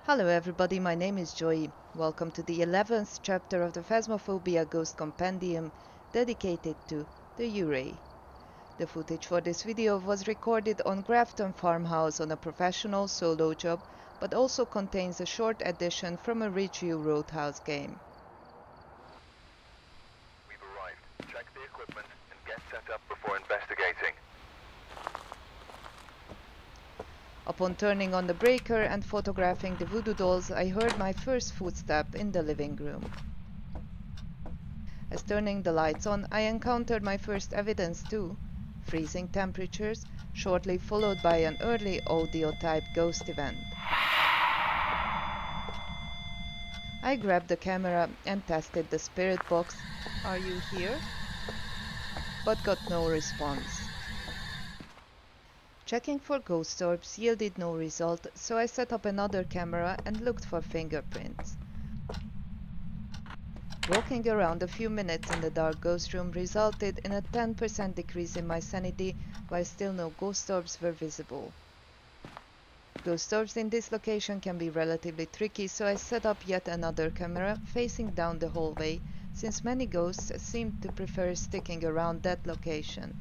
Hello everybody, my name is Joy. Welcome to the 11th chapter of the Phasmophobia Ghost Compendium dedicated to the Yurei. The footage for this video was recorded on Grafton Farmhouse on a professional solo job, but also contains a short addition from a Ridgeview Roadhouse game. We've arrived. Check the equipment and get set up before investigating. Upon turning on the breaker and photographing the voodoo dolls, I heard my first footstep in the living room. As turning the lights on, I encountered my first evidence too: freezing temperatures, shortly followed by an early audio-type ghost event. I grabbed the camera and tested the spirit box, "Are you here?" but got no response. Checking for ghost orbs yielded no result, so I set up another camera and looked for fingerprints. Walking around a few minutes in the dark ghost room resulted in a 10% decrease in my sanity, while still no ghost orbs were visible. Ghost orbs in this location can be relatively tricky, so I set up yet another camera facing down the hallway, since many ghosts seem to prefer sticking around that location.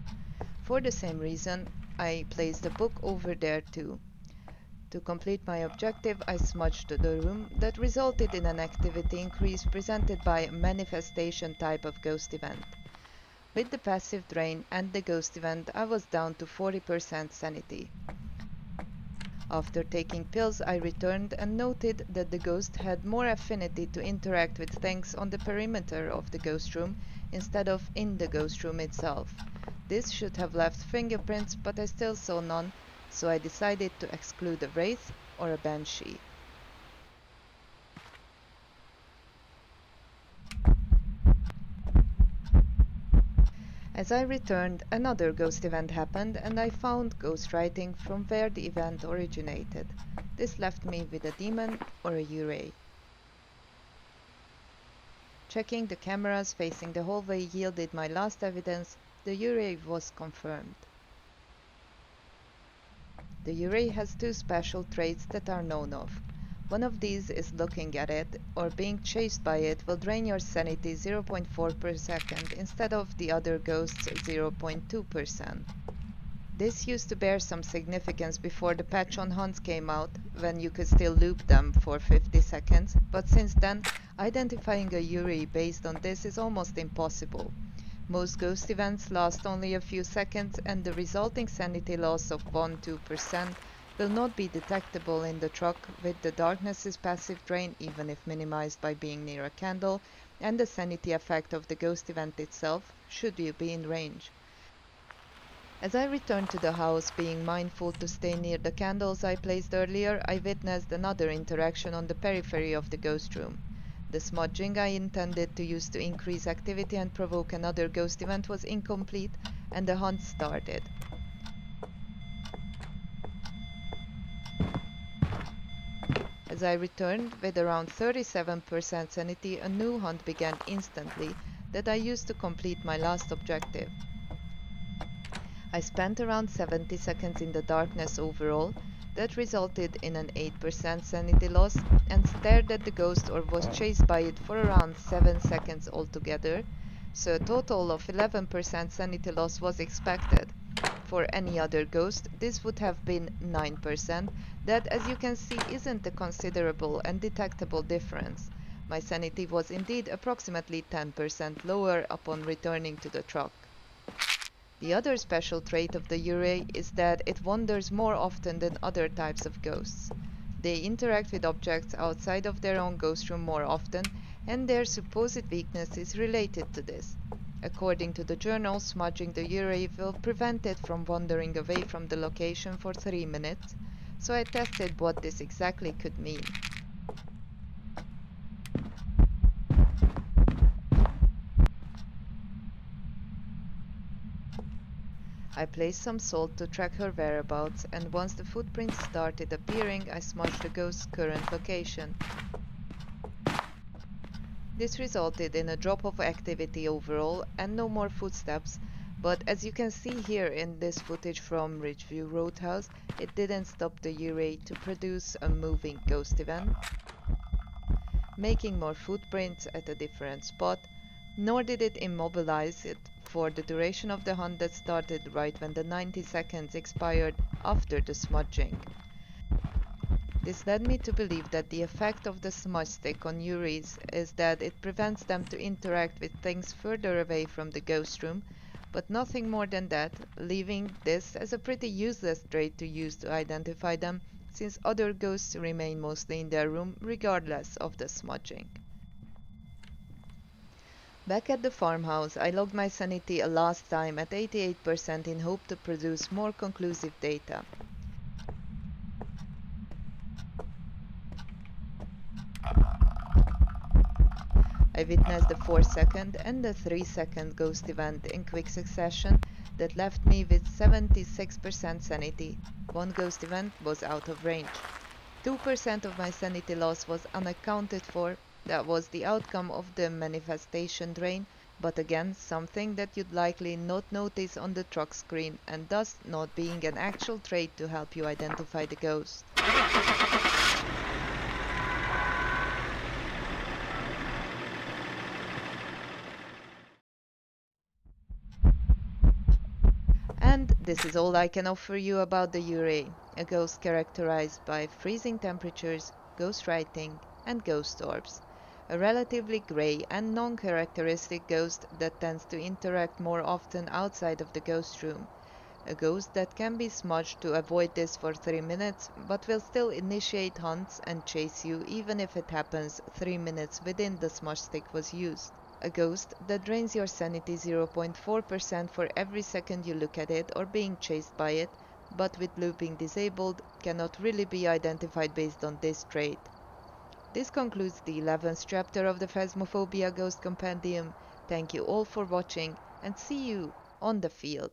For the same reason, I placed a book over there too. To complete my objective, I smudged the room. That resulted in an activity increase presented by a manifestation type of ghost event. With the passive drain and the ghost event, I was down to 40% sanity. After taking pills, I returned and noted that the ghost had more affinity to interact with things on the perimeter of the ghost room instead of in the ghost room itself. This should have left fingerprints, but I still saw none, so I decided to exclude a wraith or a banshee. As I returned, another ghost event happened, and I found ghost writing from where the event originated. This left me with a demon or a Yurei. Checking the cameras facing the hallway yielded my last evidence: the Yurei was confirmed. The Yurei has two special traits that are known of. One of these is looking at it, or being chased by it, will drain your sanity 0.4 per second instead of the other ghost's 0.2%. This used to bear some significance before the patch on hunts came out, when you could still loop them for 50 seconds, but since then, identifying a Yurei based on this is almost impossible. Most ghost events last only a few seconds, and the resulting sanity loss of 1–2% will not be detectable in the truck, with the darkness's passive drain, even if minimized by being near a candle, and the sanity effect of the ghost event itself, should you be in range. As I returned to the house, being mindful to stay near the candles I placed earlier, I witnessed another interaction on the periphery of the ghost room. The smudging I intended to use to increase activity and provoke another ghost event was incomplete, and the hunt started. As I returned with around 37% sanity, a new hunt began instantly that I used to complete my last objective. I spent around 70 seconds in the darkness overall. That resulted in an 8% sanity loss, and stared at the ghost or was chased by it for around 7 seconds altogether, so a total of 11% sanity loss was expected. For any other ghost, this would have been 9%. That, as you can see, isn't a considerable and detectable difference. My sanity was indeed approximately 10% lower upon returning to the truck. The other special trait of the Yurei is that it wanders more often than other types of ghosts. They interact with objects outside of their own ghost room more often, and their supposed weakness is related to this. According to the journal, smudging the Yurei will prevent it from wandering away from the location for 3 minutes, so I tested what this exactly could mean. I placed some salt to track her whereabouts, and once the footprints started appearing, I smudged the ghost's current location. This resulted in a drop of activity overall and no more footsteps, But as you can see here in this footage from Ridgeview Roadhouse, it didn't stop the Yurei to produce a moving ghost event, making more footprints at a different spot, nor did it immobilize it for the duration of the hunt that started right when the 90 seconds expired after the smudging. This led me to believe that the effect of the smudge stick on Yuris is that it prevents them to interact with things further away from the ghost room, but nothing more than that, leaving this as a pretty useless trait to use to identify them, since other ghosts remain mostly in their room regardless of the smudging. Back at the farmhouse, I logged my sanity a last time at 88% in hope to produce more conclusive data. I witnessed the 4-second and the 3-second ghost event in quick succession that left me with 76% sanity. One ghost event was out of range. 2% of my sanity loss was unaccounted for. That was the outcome of the manifestation drain, but again something that you'd likely not notice on the truck screen and thus not being an actual trait to help you identify the ghost. And this is all I can offer you about the Yurei, a ghost characterized by freezing temperatures, ghost writing, and ghost orbs. A relatively grey and non-characteristic ghost that tends to interact more often outside of the ghost room. A ghost that can be smudged to avoid this for 3 minutes, but will still initiate hunts and chase you even if it happens 3 minutes within the smudge stick was used. A ghost that drains your sanity 0.4% for every second you look at it or being chased by it, but with looping disabled, cannot really be identified based on this trait. This concludes the 11th chapter of the Phasmophobia Ghost Compendium. Thank you all for watching and see you on the field.